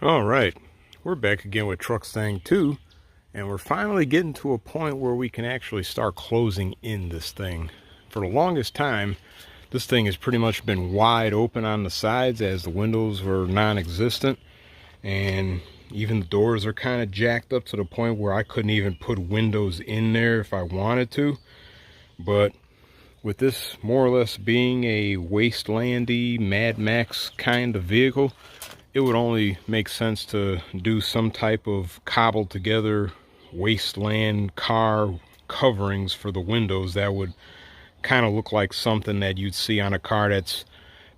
All right, we're back again with Truckstang 2, and we're finally getting to a point where we can actually start closing in this thing. For the longest time, this thing has pretty much been wide open on the sides as the windows were non-existent, and even the doors are kind of jacked up to the point where I couldn't even put windows in there if I wanted to. But with this more or less being a Wastelandy Mad Max kind of vehicle, it would only make sense to do some type of cobbled together wasteland car coverings for the windows that would kind of look like something that you'd see on a car that's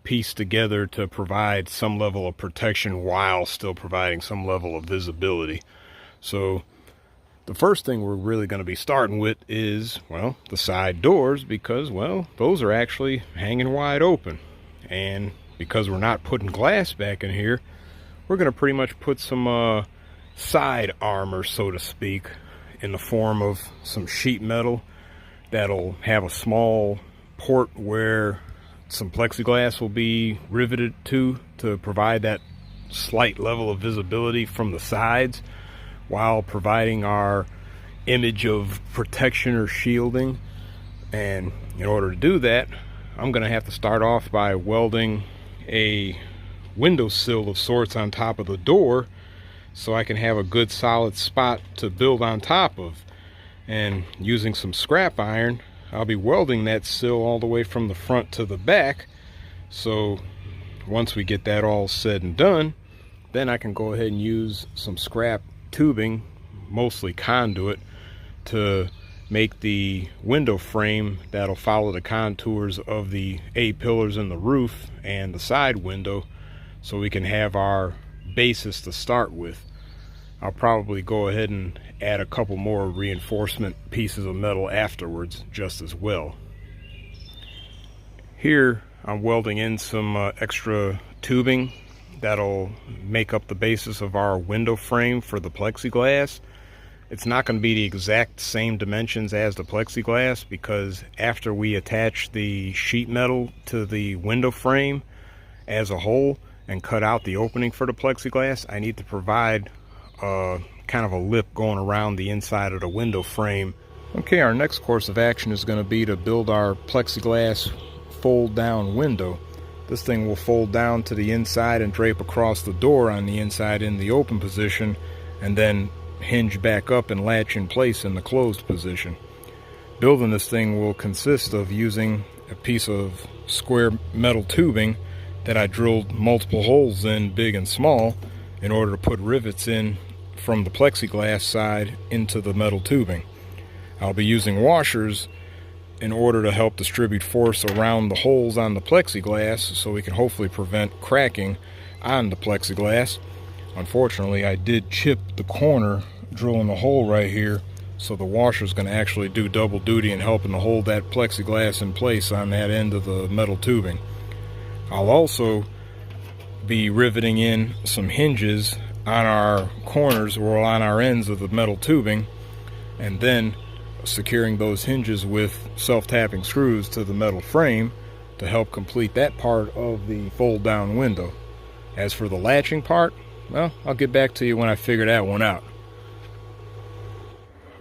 pieced together to provide some level of protection while still providing some level of visibility. So the first thing we're really going to be starting with is, well, the side doors, because, well, those are actually hanging wide open. And because we're not putting glass back in here, we're going to pretty much put some side armor, so to speak, in the form of some sheet metal that'll have a small port where some plexiglass will be riveted to provide that slight level of visibility from the sides while providing our image of protection or shielding. And in order to do that, I'm going to have to start off by welding a windowsill of sorts on top of the door so I can have a good solid spot to build on top of. And using some scrap iron, I'll be welding that sill all the way from the front to the back. So once we get that all said and done, then I can go ahead and use some scrap tubing, mostly conduit, to make the window frame that'll follow the contours of the A-pillars in the roof and the side window, so we can have our basis to start with. I'll probably go ahead and add a couple more reinforcement pieces of metal afterwards just as well. Here I'm welding in some extra tubing that'll make up the basis of our window frame for the plexiglass. It's not going to be the exact same dimensions as the plexiglass, because after we attach the sheet metal to the window frame as a whole and cut out the opening for the plexiglass, I need to provide kind of a lip going around the inside of the window frame. Okay, our next course of action is going to be to build our plexiglass fold down window. This thing will fold down to the inside and drape across the door on the inside in the open position, and then hinge back up and latch in place in the closed position. Building this thing will consist of using a piece of square metal tubing that I drilled multiple holes in, big and small, in order to put rivets in from the plexiglass side into the metal tubing. I'll be using washers in order to help distribute force around the holes on the plexiglass so we can hopefully prevent cracking on the plexiglass. Unfortunately, I did chip the corner drilling a hole right here, so the washer is going to actually do double duty in helping to hold that plexiglass in place on that end of the metal tubing. I'll also be riveting in some hinges on our corners or on our ends of the metal tubing, and then securing those hinges with self-tapping screws to the metal frame to help complete that part of the fold down window. As for the latching part, well, I'll get back to you when I figure that one out.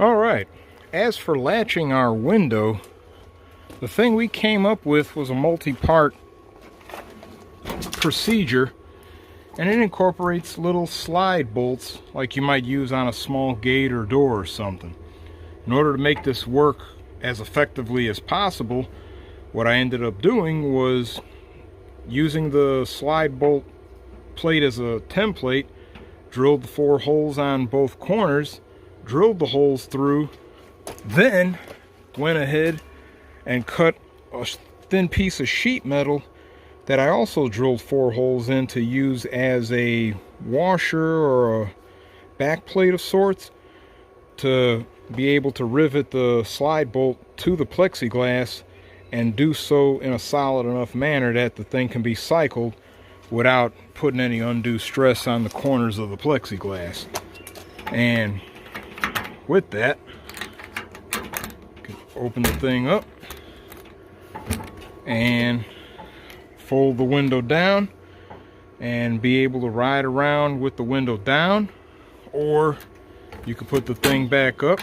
Alright, as for latching our window, the thing we came up with was a multi-part procedure, and it incorporates little slide bolts like you might use on a small gate or door or something. In order to make this work as effectively as possible, what I ended up doing was using the slide bolt plate as a template, drilled the 4 holes on both corners, drilled the holes through, then went ahead and cut a thin piece of sheet metal that I also drilled 4 holes in to use as a washer or a back plate of sorts, to be able to rivet the slide bolt to the plexiglass and do so in a solid enough manner that the thing can be cycled without putting any undue stress on the corners of the plexiglass. And with that, open the thing up and fold the window down and be able to ride around with the window down, or you can put the thing back up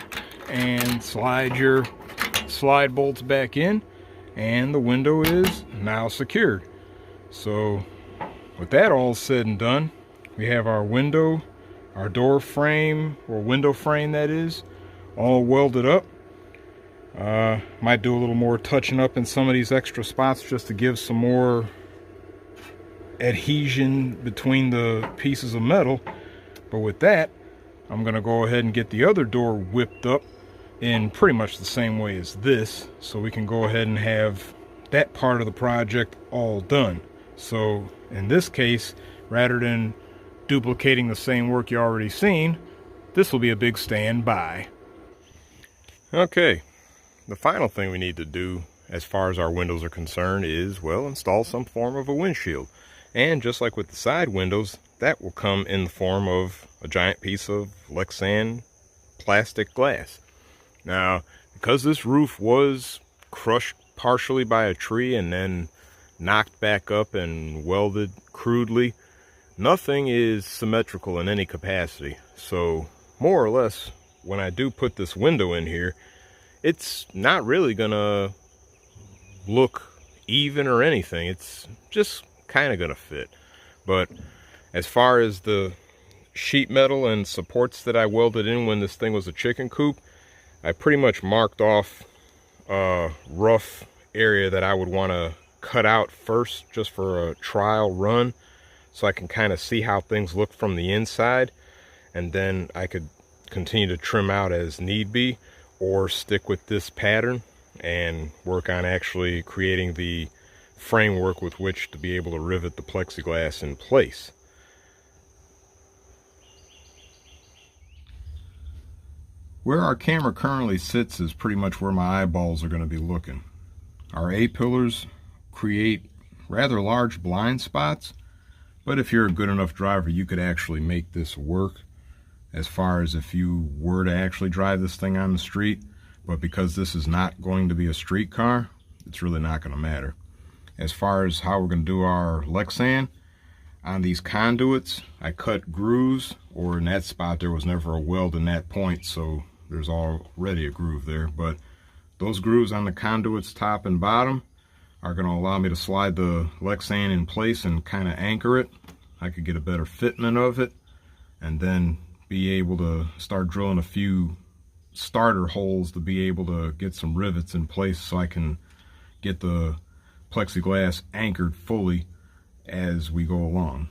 and slide your slide bolts back in, and the window is now secured. So with that all said and done, we have our window, our door frame, or window frame that is, all welded up. Might do a little more touching up in some of these extra spots just to give some more adhesion between the pieces of metal. But with that, I'm gonna go ahead and get the other door whipped up in pretty much the same way as this, so we can go ahead and have that part of the project all done. So in this case, rather than duplicating the same work you already seen, this will be a big standby. Okay, the final thing we need to do as far as our windows are concerned is, well, install some form of a windshield. And just like with the side windows, that will come in the form of a giant piece of Lexan plastic glass. Now, because this roof was crushed partially by a tree and then knocked back up and welded crudely, nothing is symmetrical in any capacity. So more or less, when I do put this window in here, it's not really gonna look even or anything. It's just kind of gonna fit. But as far as the sheet metal and supports that I welded in when this thing was a chicken coop, I pretty much marked off a rough area that I would want to cut out first, just for a trial run, so I can kind of see how things look from the inside, and then I could continue to trim out as need be, or stick with this pattern and work on actually creating the framework with which to be able to rivet the plexiglass in place. Where our camera currently sits is pretty much where my eyeballs are going to be looking. Our A-pillars create rather large blind spots, but if you're a good enough driver, you could actually make this work as far as if you were to actually drive this thing on the street. But because this is not going to be a street car, it's really not going to matter. As far as how we're going to do our Lexan, on these conduits, I cut grooves, or in that spot there was never a weld in that point, so there's already a groove there. But those grooves on the conduits top and bottom are going to allow me to slide the Lexan in place and kind of anchor it. I could get a better fitment of it, and then be able to start drilling a few starter holes to be able to get some rivets in place so I can get the plexiglass anchored fully as we go along.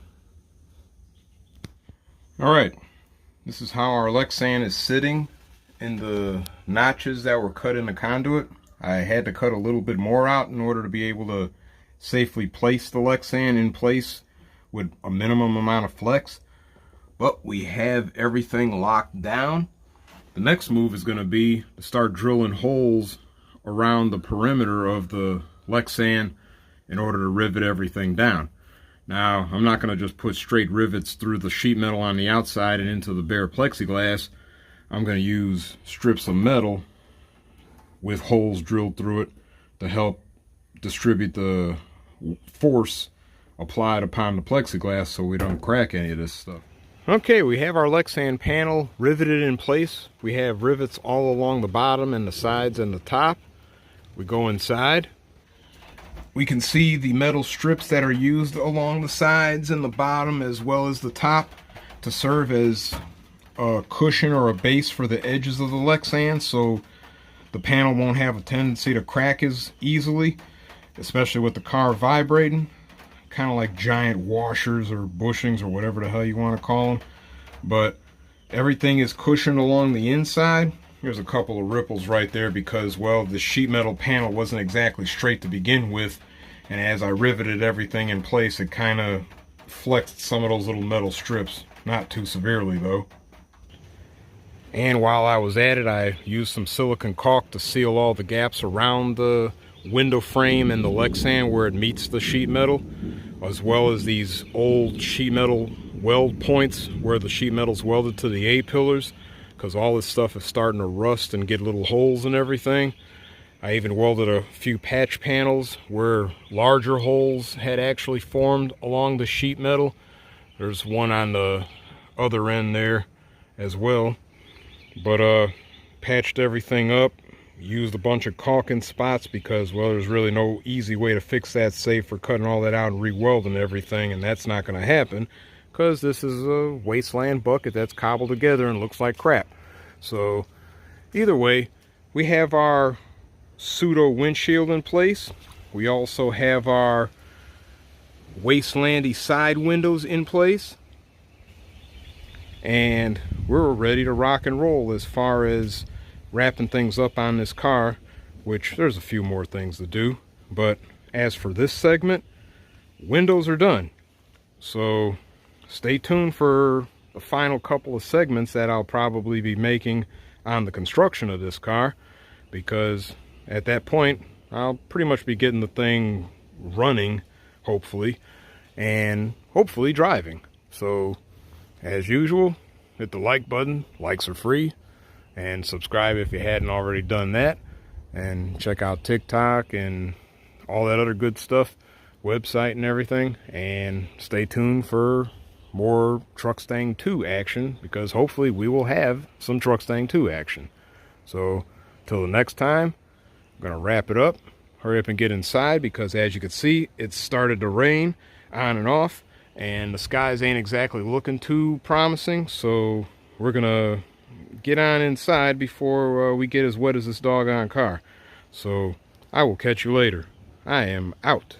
Alright, this is how our Lexan is sitting in the notches that were cut in the conduit. I had to cut a little bit more out in order to be able to safely place the Lexan in place with a minimum amount of flex. But we have everything locked down. The next move is going to be to start drilling holes around the perimeter of the Lexan in order to rivet everything down. Now, I'm not going to just put straight rivets through the sheet metal on the outside and into the bare plexiglass. I'm going to use strips of metal with holes drilled through it to help distribute the force applied upon the plexiglass so we don't crack any of this stuff. Okay, we have our Lexan panel riveted in place. We have rivets all along the bottom and the sides and the top. We go inside. We can see the metal strips that are used along the sides and the bottom as well as the top to serve as a cushion or a base for the edges of the Lexan, so the panel won't have a tendency to crack as easily, especially with the car vibrating. Kind of like giant washers or bushings or whatever the hell you want to call them. But everything is cushioned along the inside. There's a couple of ripples right there because, well, the sheet metal panel wasn't exactly straight to begin with, and as I riveted everything in place, it kind of flexed some of those little metal strips. Not too severely though. And while I was at it, I used some silicone caulk to seal all the gaps around the window frame and the Lexan where it meets the sheet metal, as well as these old sheet metal weld points where the sheet metal's welded to the A-pillars, because all this stuff is starting to rust and get little holes and everything. I even welded a few patch panels where larger holes had actually formed along the sheet metal. There's one on the other end there as well. But patched everything up, used a bunch of caulking spots because, well, there's really no easy way to fix that save for cutting all that out and re-welding everything, and that's not going to happen because this is a Wasteland bucket that's cobbled together and looks like crap. So either way, we have our pseudo windshield in place. We also have our Wastelandy side windows in place, and we're ready to rock and roll as far as wrapping things up on this car, which there's a few more things to do. But as for this segment, windows are done. So stay tuned for the final couple of segments that I'll probably be making on the construction of this car, because at that point I'll pretty much be getting the thing running, hopefully, and hopefully driving. So as usual, hit the like button. Likes are free. And subscribe if you hadn't already done that. And check out TikTok and all that other good stuff, website and everything. And stay tuned for more Truckstang 2 action, because hopefully we will have some Truckstang 2 action. So till the next time, I'm going to wrap it up. Hurry up and get inside, because as you can see, it's started to rain on and off. And the skies ain't exactly looking too promising. So we're going to get on inside before we get as wet as this doggone car. So I will catch you later. I am out.